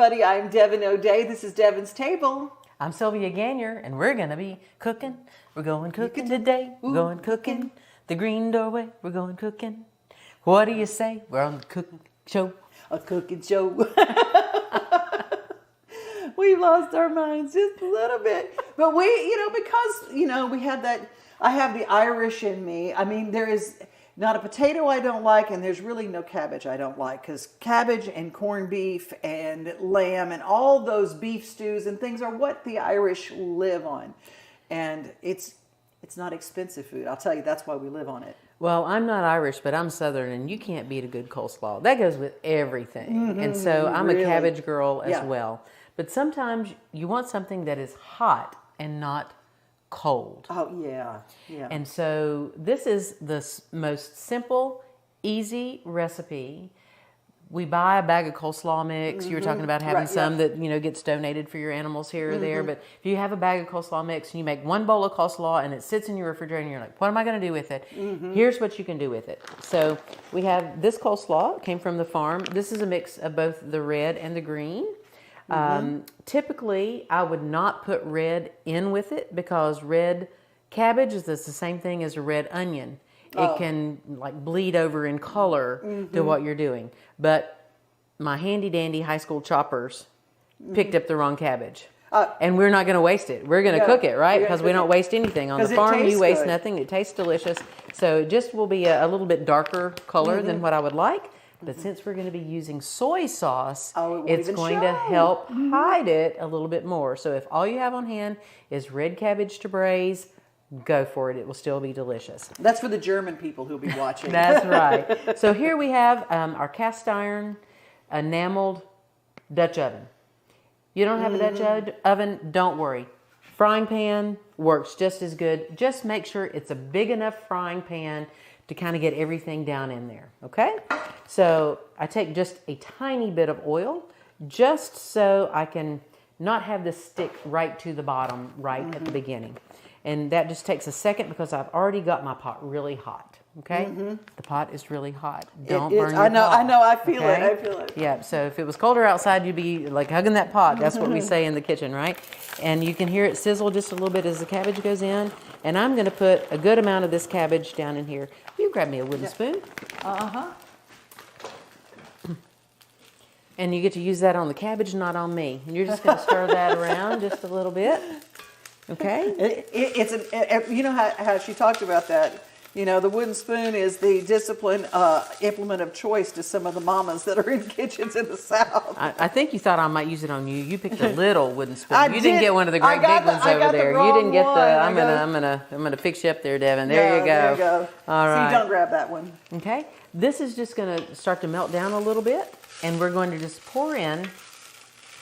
everybody. I'm Devon O'Day. This is Devon's Table. I'm Sylvia Gagne, and we're going to be cooking. We're going cooking today. We're going cooking. The green doorway, we're going cooking. What do you say? We're on the cooking show. A cooking show. We've lost our minds just a little bit. But we, because, we had that, I have the Irish in me. I mean, there is not a potato I don't like, and there's really no cabbage I don't like, because cabbage and corned beef and lamb and all those beef stews and things are what the Irish live on. And it's not expensive food. I'll tell you, that's why we live on it. Well, I'm not Irish, but I'm Southern, and you can't beat a good coleslaw. That goes with everything. Mm-hmm, and so I'm a cabbage girl as well. But sometimes you want something that is hot and not cold. Oh, yeah. And so this is the most simple, easy recipe. We buy a bag of coleslaw mix. You were talking about having some that, gets donated for your animals here or there. But if you have a bag of coleslaw mix and you make one bowl of coleslaw and it sits in your refrigerator and you're like, what am I going to do with it? Here's what you can do with it. So we have this coleslaw. It came from the farm. This is a mix of both the red and the green. Typically, I would not put red in with it because red cabbage is the same thing as a red onion. It can bleed over in color to what you're doing. But my handy dandy high school choppers picked up the wrong cabbage. And we're not going to waste it. We're going to cook it, right? Because we don't waste anything. On the farm, you waste nothing. It tastes delicious. So it just will be a little bit darker color than what I would like. But since we're going to be using soy sauce, it's going to help hide it a little bit more. So if all you have on hand is red cabbage to braise, go for it. It will still be delicious. That's for the German people who'll be watching. That's right. So here we have our cast iron enameled Dutch oven. You don't have a Dutch oven, don't worry. Frying pan works just as good. Just make sure it's a big enough frying pan to kind of get everything down in there, okay? So I take just a tiny bit of oil just so I can not have this stick right to the bottom at the beginning. And that just takes a second because I've already got my pot really hot, okay? The pot is really hot. Don't burn your pot. I know, I feel it. Yeah, so if it was colder outside, you'd be like hugging that pot. That's what we say in the kitchen, right? And you can hear it sizzle just a little bit as the cabbage goes in. And I'm going to put a good amount of this cabbage down in here. You grab me a wooden spoon. And you get to use that on the cabbage, not on me. And you're just going to stir that around just a little bit. Okay? You know how she talked about that. The wooden spoon is the discipline implement of choice to some of the mamas that are in kitchens in the South. I think you thought I might use it on you. You picked a little wooden spoon. You didn't get one of the great big ones over there. You didn't get the. I'm gonna fix you up there, Devon. There you go. There you go. All right. So you don't grab that one. Okay. This is just gonna start to melt down a little bit, and we're going to just pour in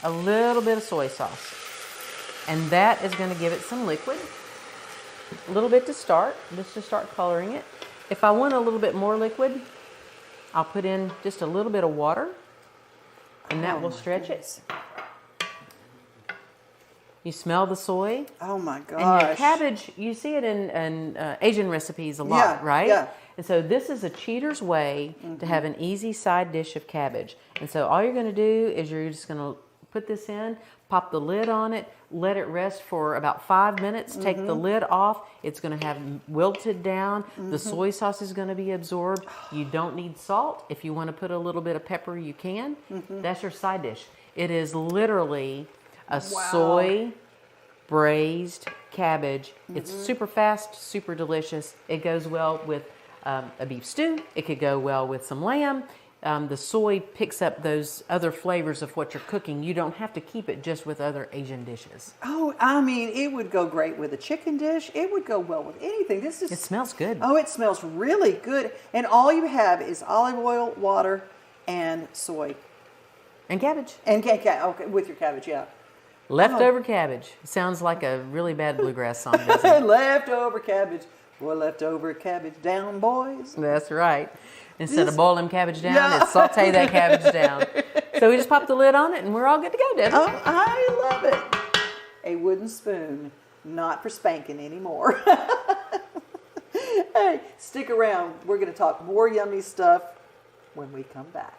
a little bit of soy sauce, and that is going to give it some liquid. A little bit to start, just to start coloring it. If I want a little bit more liquid, I'll put in just a little bit of water, and that will stretch it. You smell the soy. Oh my gosh. And your cabbage, you see it in Asian recipes a lot, right? Yeah. And so this is a cheater's way to have an easy side dish of cabbage. And so all you're going to do is you're just going to put this in, pop the lid on it, let it rest for about 5 minutes, take the lid off. It's going to have wilted down. The soy sauce is going to be absorbed. You don't need salt. If you want to put a little bit of pepper, you can. That's your side dish. It is literally a soy braised cabbage. It's super fast, super delicious. It goes well with a beef stew. It could go well with some lamb. The soy picks up those other flavors of what you're cooking. You don't have to keep it just with other Asian dishes. Oh, I mean, it would go great with a chicken dish. It would go well with anything. It smells good. Oh, it smells really good. And all you have is olive oil, water, and soy. And cabbage. And okay, with your cabbage, yeah. Leftover cabbage. Sounds like a really bad bluegrass song, doesn't it? Leftover cabbage. Boy, leftover cabbage down, boys. That's right. Instead of boiling cabbage down, it's saute that cabbage down. So we just pop the lid on it, and we're all good to go, Devon. Oh, I love it. A wooden spoon, not for spanking anymore. Hey, stick around. We're going to talk more yummy stuff when we come back.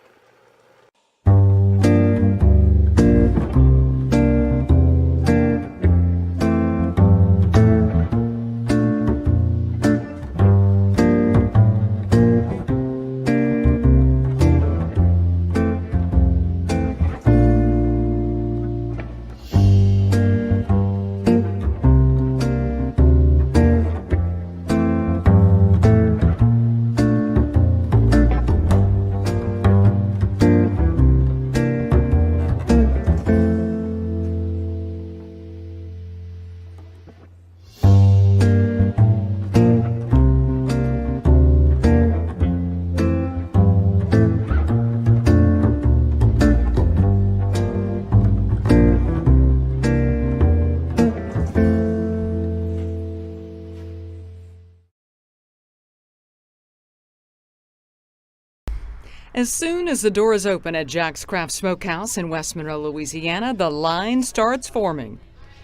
As soon as the doors open at Jack's Craft Smokehouse in West Monroe, Louisiana, the line starts forming.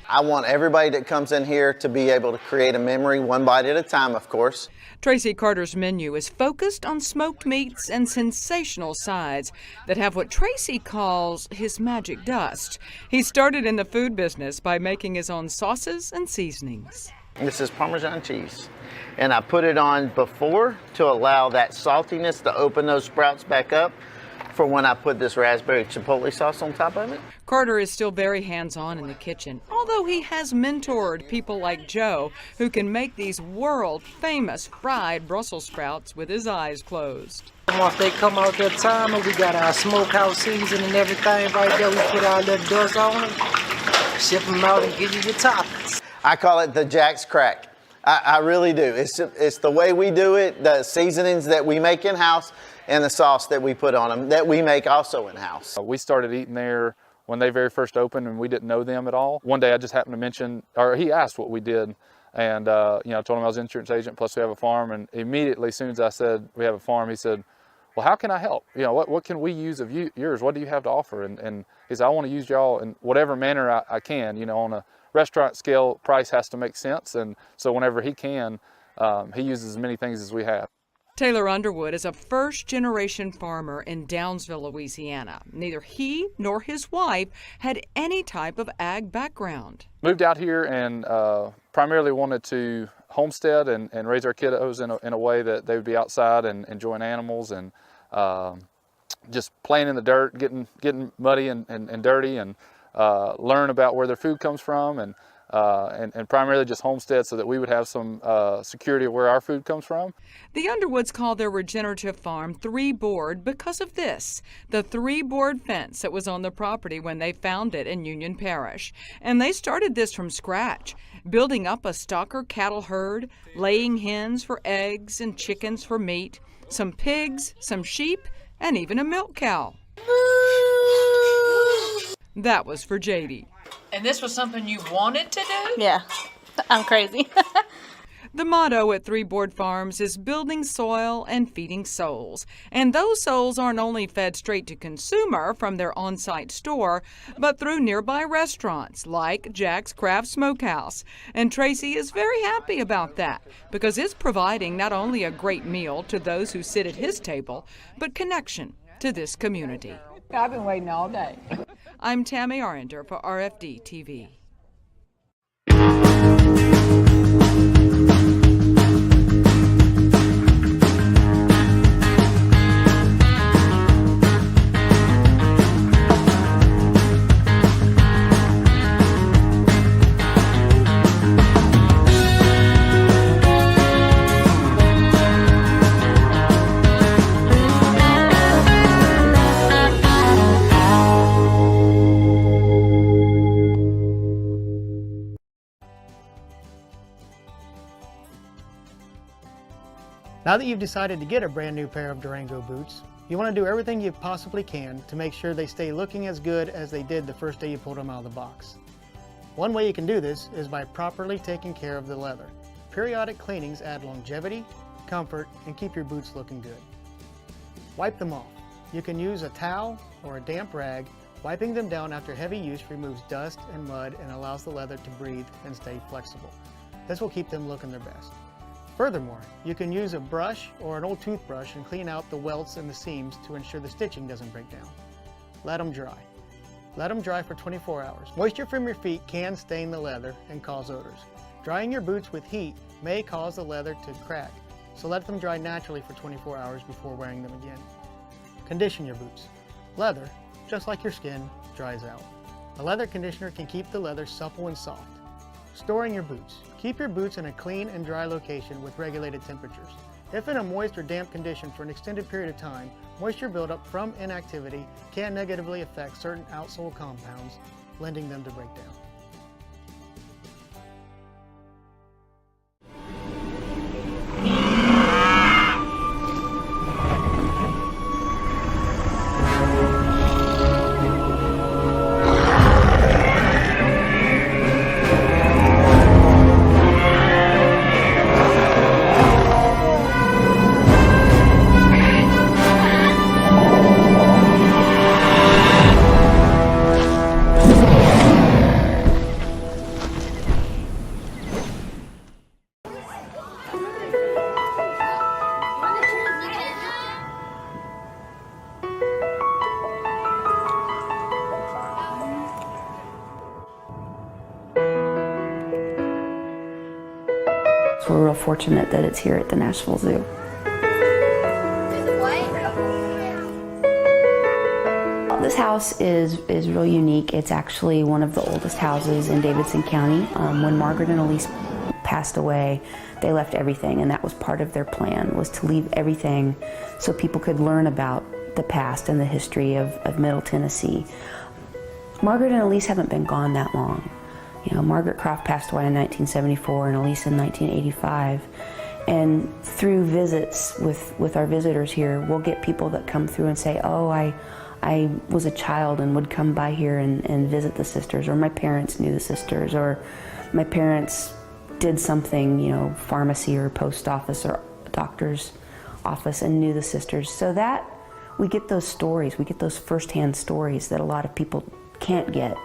I want everybody that comes in here to be able to create a memory, one bite at a time, of course. Tracy Carter's menu is focused on smoked meats and sensational sides that have what Tracy calls his magic dust. He started in the food business by making his own sauces and seasonings. This is Parmesan cheese, and I put it on before to allow that saltiness to open those sprouts back up for when I put this raspberry chipotle sauce on top of it. Carter is still very hands-on in the kitchen, although he has mentored people like Joe who can make these world-famous fried Brussels sprouts with his eyes closed. Once they come out that time, we got our smokehouse season and everything right there. We put our little dust on them, ship them out, and give you your toppings. I call it the Jack's Crack. I really do. It's the way we do it, the seasonings that we make in-house, and the sauce that we put on them that we make also in-house. We started eating there when they very first opened, and we didn't know them at all. One day I just happened to mention, or he asked what we did, and I told him I was an insurance agent, plus we have a farm, and immediately as soon as I said we have a farm, he said, well, how can I help? What can we use of yours? What do you have to offer? And he said, I want to use y'all in whatever manner I can. On a restaurant scale, price has to make sense, and so whenever he can, he uses as many things as we have. Taylor Underwood is a first-generation farmer in Downsville, Louisiana. Neither he nor his wife had any type of ag background. Moved out here and primarily wanted to homestead and raise our kiddos in a way that they would be outside and enjoying animals and just playing in the dirt, getting muddy and dirty, and learn about where their food comes from, and primarily just homestead so that we would have some security of where our food comes from. The Underwoods call their regenerative farm 3-board because of this, the 3-board fence that was on the property when they found it in Union Parish. And they started this from scratch, building up a stocker cattle herd, laying hens for eggs and chickens for meat, some pigs, some sheep, and even a milk cow. That was for JD. And this was something you wanted to do? Yeah, I'm crazy. The motto at 3-Board Farms is building soil and feeding souls. And those souls aren't only fed straight to consumer from their on-site store, but through nearby restaurants like Jack's Craft Smokehouse. And Tracy is very happy about that because it's providing not only a great meal to those who sit at his table, but connection to this community. I've been waiting all day. I'm Tammi Arender for RFD TV. Now that you've decided to get a brand new pair of Durango boots, you want to do everything you possibly can to make sure they stay looking as good as they did the first day you pulled them out of the box. One way you can do this is by properly taking care of the leather. Periodic cleanings add longevity, comfort, and keep your boots looking good. Wipe them off. You can use a towel or a damp rag. Wiping them down after heavy use removes dust and mud and allows the leather to breathe and stay flexible. This will keep them looking their best. Furthermore, you can use a brush or an old toothbrush and clean out the welts and the seams to ensure the stitching doesn't break down. Let them dry. Let them dry for 24 hours. Moisture from your feet can stain the leather and cause odors. Drying your boots with heat may cause the leather to crack, so let them dry naturally for 24 hours before wearing them again. Condition your boots. Leather, just like your skin, dries out. A leather conditioner can keep the leather supple and soft. Storing your boots. Keep your boots in a clean and dry location with regulated temperatures. If in a moist or damp condition for an extended period of time, moisture buildup from inactivity can negatively affect certain outsole compounds, lending them to break down. So we're real fortunate that it's here at the Nashville Zoo. This house is real unique. It's actually one of the oldest houses in Davidson County. When Margaret and Elise passed away, they left everything, and that was part of their plan, was to leave everything so people could learn about the past and the history of Middle Tennessee. Margaret and Elise haven't been gone that long. You know, Margaret Croft passed away in 1974 and Elise in 1985. And through visits with our visitors here, we'll get people that come through and say, oh, I was a child and would come by here and visit the sisters, or my parents knew the sisters, or my parents did something, you know, pharmacy or post office or doctor's office and knew the sisters. So that we get those stories, we get those firsthand stories that a lot of people can't get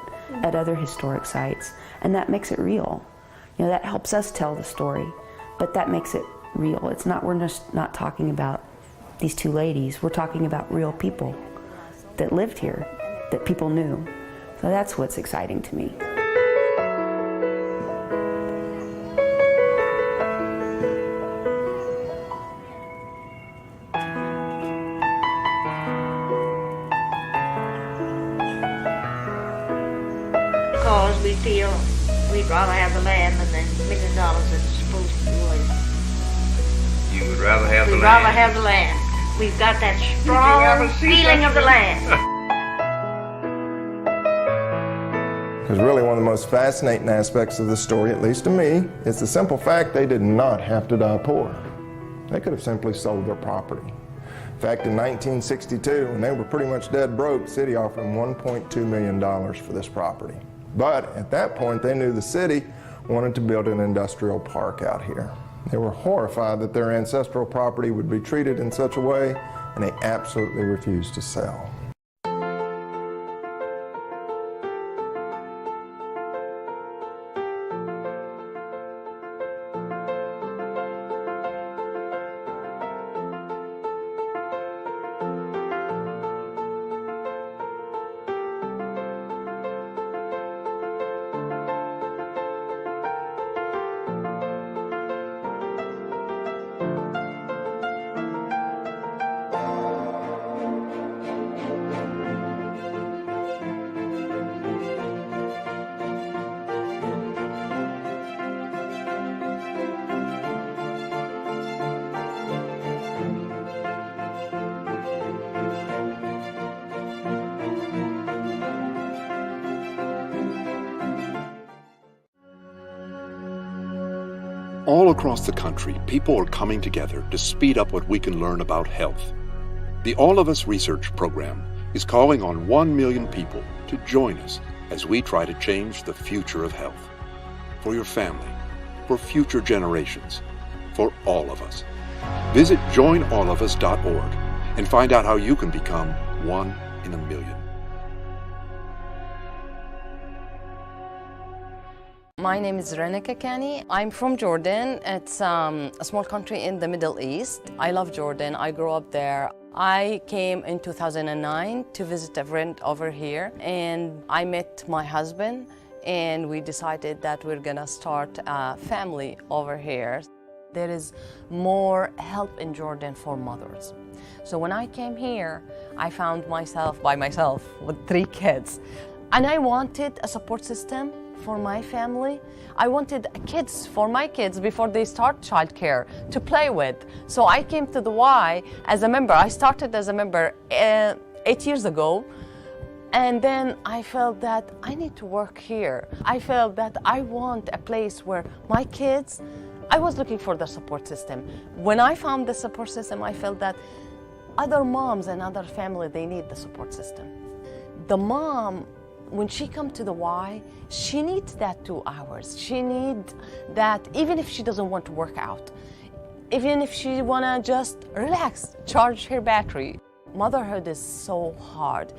at other historic sites, and that makes it real. You know, that helps us tell the story, but that makes it real. It's not, we're just not talking about these two ladies, we're talking about real people that lived here, that people knew. So that's what's exciting to me. Because we feel we'd rather have the land than the $1 million that's supposed to be worth. You would rather have the land? We'd rather have the land. We've got that strong feeling of the land. Because really one of the most fascinating aspects of the story, at least to me, is the simple fact they did not have to die poor. They could have simply sold their property. In fact, in 1962, when they were pretty much dead broke, the city offered them $1.2 million for this property. But at that point, they knew the city wanted to build an industrial park out here. They were horrified that their ancestral property would be treated in such a way, and they absolutely refused to sell. All across the country, people are coming together to speed up what we can learn about health. The All of Us Research Program is calling on 1 million people to join us as we try to change the future of health. For your family, for future generations, for all of us. Visit joinallofus.org and find out how you can become 1 in a million. My name is Rena Kakani. I'm from Jordan. It's a small country in the Middle East. I love Jordan. I grew up there. I came in 2009 to visit a friend over here, and I met my husband, and we decided that we're gonna start a family over here. There is more help in Jordan for mothers. So when I came here, I found myself by myself with 3 kids. And I wanted a support system for my family. I wanted kids for my kids before they start childcare to play with. So I came to the Y as a member. I started as a member 8 years ago. And then I felt that I need to work here. I felt that I want a place where my kids, I was looking for the support system. When I found the support system, I felt that other moms and other family, they need the support system. The mom, when she comes to the Y, she needs that 2 hours. She needs that, even if she doesn't want to work out, even if she wanna just relax, charge her battery. Motherhood is so hard.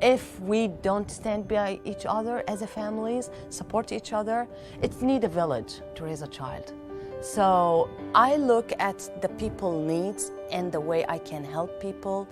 If we don't stand by each other as a families, support each other, it needs a village to raise a child. So I look at the people needs and the way I can help people.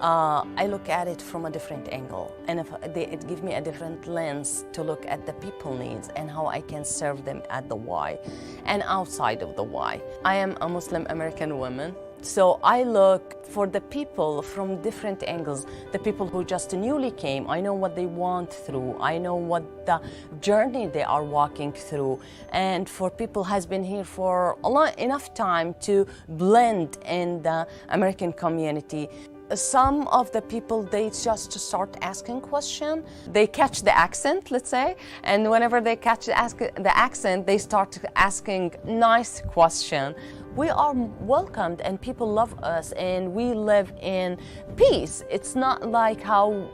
I look at it from a different angle, and it gives me a different lens to look at the people needs and how I can serve them at the why and outside of the why. I am a Muslim American woman, so I look for the people from different angles. The people who just newly came, I know what they want through. I know what the journey they are walking through. And for people who has been here for enough time to blend in the American community. Some of the people, they just start asking questions. They catch the accent, let's say, and whenever they catch the accent, they start asking nice questions. We are welcomed and people love us and we live in peace. It's not like how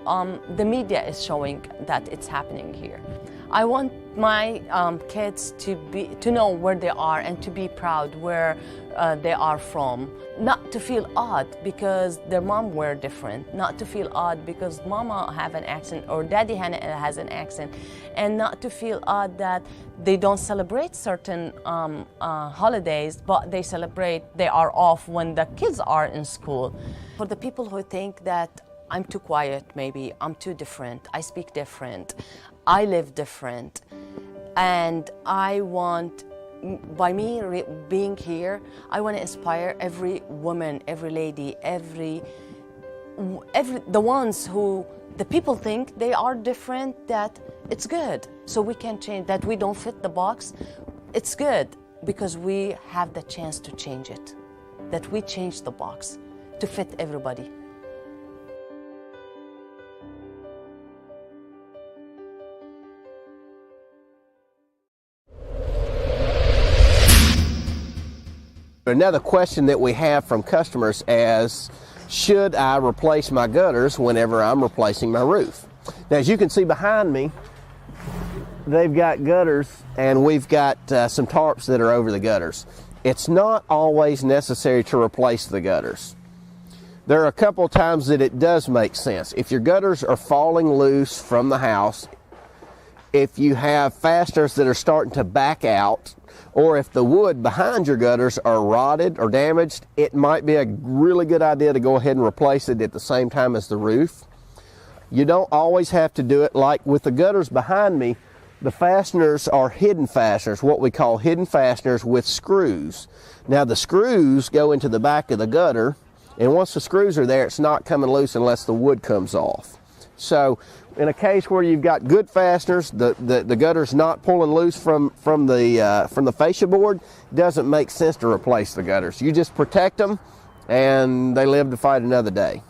the media is showing that it's happening here. I want my kids to know where they are and to be proud where they are from. Not to feel odd because their mom were different. Not to feel odd because mama have an accent or daddy has an accent. And not to feel odd that they don't celebrate certain holidays, but they are off when the kids are in school. For the people who think that I'm too quiet, maybe I'm too different, I speak different, I live different, and I want, by me being here, I want to inspire every woman, every lady, the ones who the people think they are different, that it's good. So we can change, that we don't fit the box. It's good because we have the chance to change it, that we change the box to fit everybody. Another question that we have from customers is, should I replace my gutters whenever I'm replacing my roof? Now, as you can see behind me, they've got gutters and we've got some tarps that are over the gutters. It's not always necessary to replace the gutters. There are a couple of times that it does make sense. If your gutters are falling loose from the house, if you have fasteners that are starting to back out, or if the wood behind your gutters are rotted or damaged, it might be a really good idea to go ahead and replace it at the same time as the roof. You don't always have to do it. Like with the gutters behind me, the fasteners are hidden fasteners, what we call hidden fasteners with screws. Now the screws go into the back of the gutter, and once the screws are there, it's not coming loose unless the wood comes off. So in a case where you've got good fasteners, the gutter's not pulling loose from the fascia board, doesn't make sense to replace the gutters. You just protect them and they live to fight another day.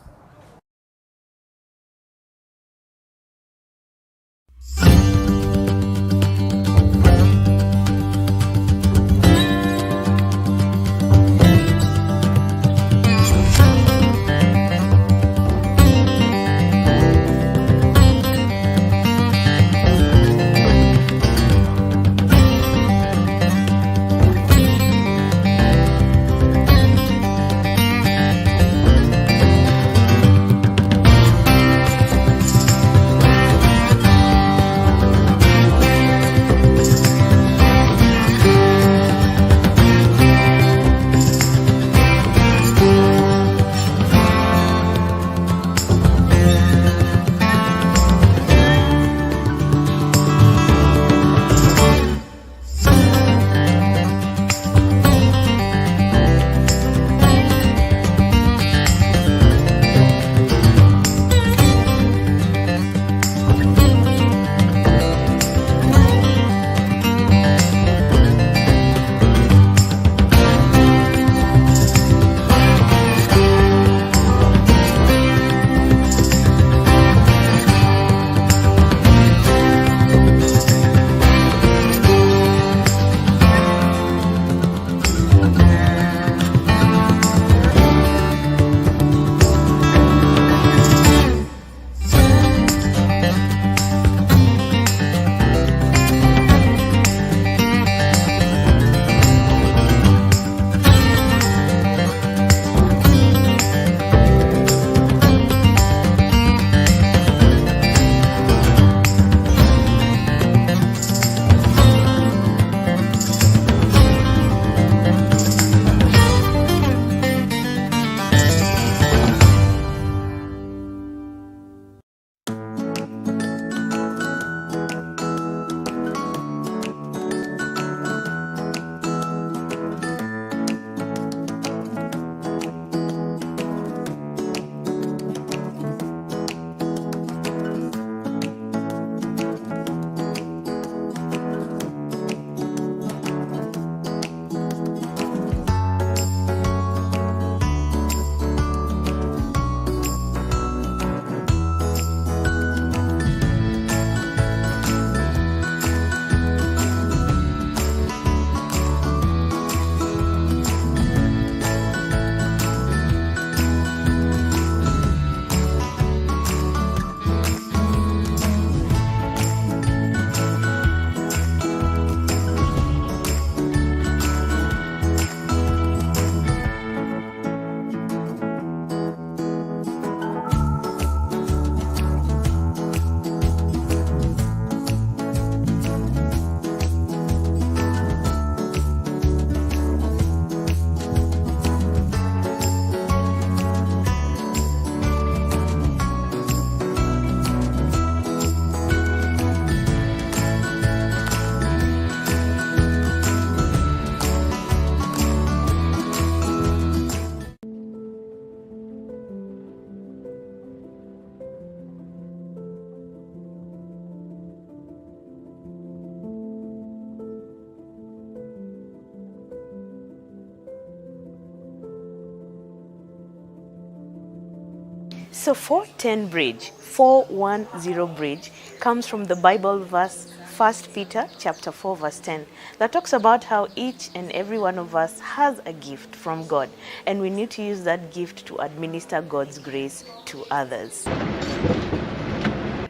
So 410 bridge, 410 bridge, comes from the Bible verse 1 Peter chapter 4 verse 10 that talks about how each and every one of us has a gift from God, and we need to use that gift to administer God's grace to others.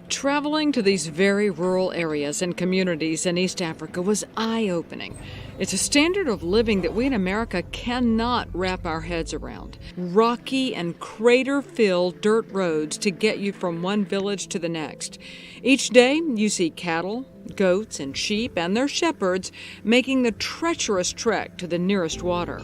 Traveling to these very rural areas and communities in East Africa was eye-opening. It's a standard of living that we in America cannot wrap our heads around. Rocky and crater-filled dirt roads to get you from one village to the next. Each day you see cattle, goats, and sheep and their shepherds making the treacherous trek to the nearest water.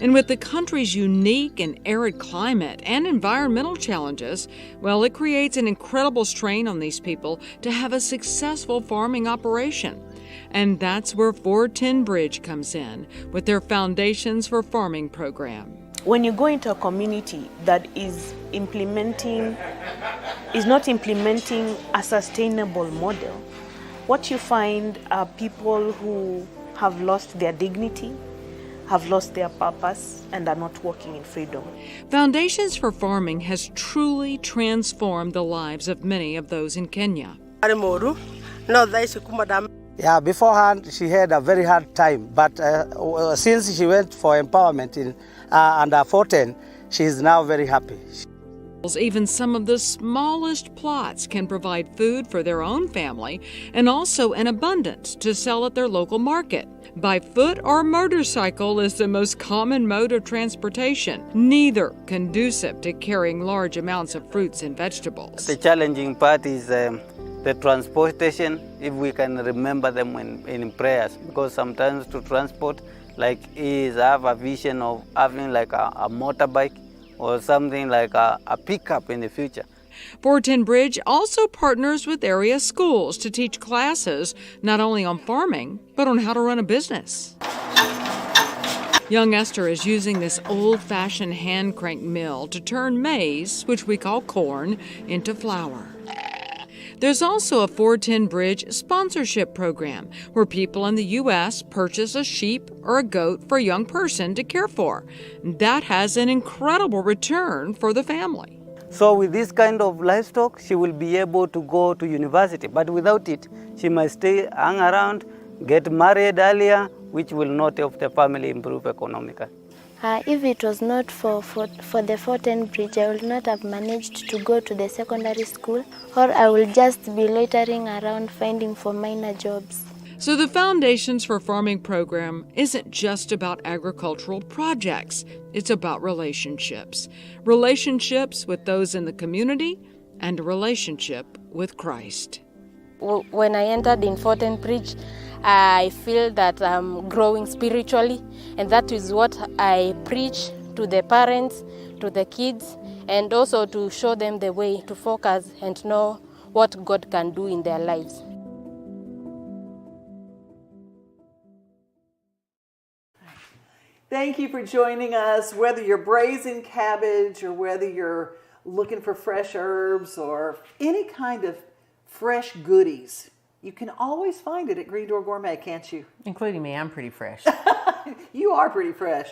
And with the country's unique and arid climate and environmental challenges, well, it creates an incredible strain on these people to have a successful farming operation. And that's where 410 Bridge comes in with their Foundations for Farming program. When you go into a community that is not implementing a sustainable model, what you find are people who have lost their dignity, have lost their purpose, and are not walking in freedom. Foundations for Farming has truly transformed the lives of many of those in Kenya. Yeah, beforehand she had a very hard time, but since she went for empowerment under 410, she is now very happy. Even some of the smallest plots can provide food for their own family and also an abundance to sell at their local market. By foot or motorcycle is the most common mode of transportation, neither conducive to carrying large amounts of fruits and vegetables. The challenging part is the transportation, if we can remember them in prayers, because sometimes to transport, like is have a vision of having like a motorbike or something like a pickup in the future. 410 Bridge also partners with area schools to teach classes not only on farming, but on how to run a business. Young Esther is using this old-fashioned hand crank mill to turn maize, which we call corn, into flour. There's also a 410 Bridge sponsorship program where people in the U.S. purchase a sheep or a goat for a young person to care for. That has an incredible return for the family. So with this kind of livestock, she will be able to go to university. But without it, she must stay, hang around, get married earlier, which will not help the family improve economically. If it was not for the 410 Bridge, I would not have managed to go to the secondary school, or I will just be loitering around finding for minor jobs. So the Foundations for Farming program isn't just about agricultural projects. It's about relationships. Relationships with those in the community and a relationship with Christ. When I entered in 410 Bridge, I feel that I'm growing spiritually, and that is what I preach to the parents, to the kids, and also to show them the way to focus and know what God can do in their lives. Thank you for joining us. Whether you're braising cabbage or whether you're looking for fresh herbs or any kind of fresh goodies, you can always find it at Green Door Gourmet, can't you? Including me, I'm pretty fresh. You are pretty fresh.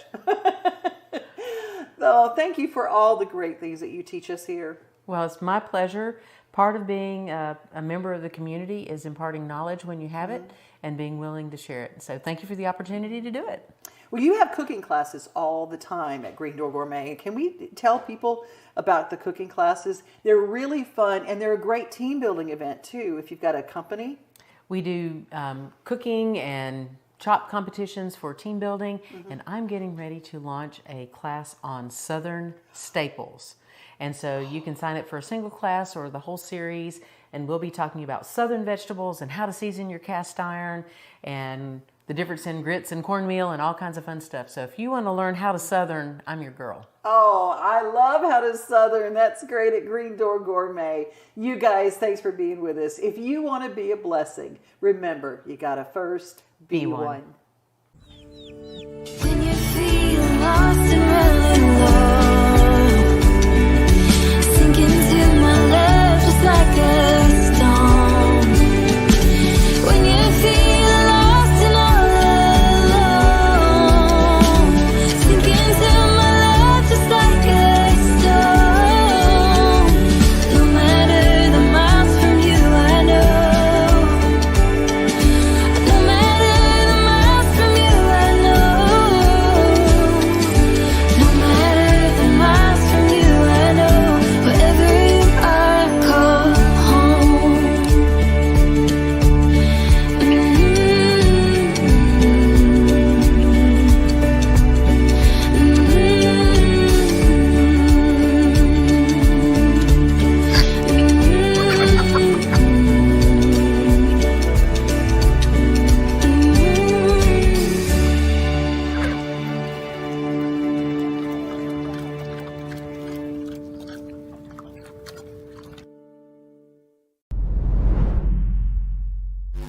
So thank you for all the great things that you teach us here. Well, it's my pleasure. Part of being a member of the community is imparting knowledge when you have it and being willing to share it. So thank you for the opportunity to do it. Well, you have cooking classes all the time at Green Door Gourmet. Can we tell people about the cooking classes? They're really fun, and they're a great team building event too if you've got a company. We do cooking and chop competitions for team building, and I'm getting ready to launch a class on Southern staples. And so you can sign up for a single class or the whole series, and we'll be talking about Southern vegetables and how to season your cast iron and the difference in grits and cornmeal and all kinds of fun stuff. So if you want to learn how to Southern, I'm your girl. Oh, I love how to Southern. That's great at Green Door Gourmet. You guys, thanks for being with us. If you want to be a blessing, remember, you got to first be one. When you feel lost and running low.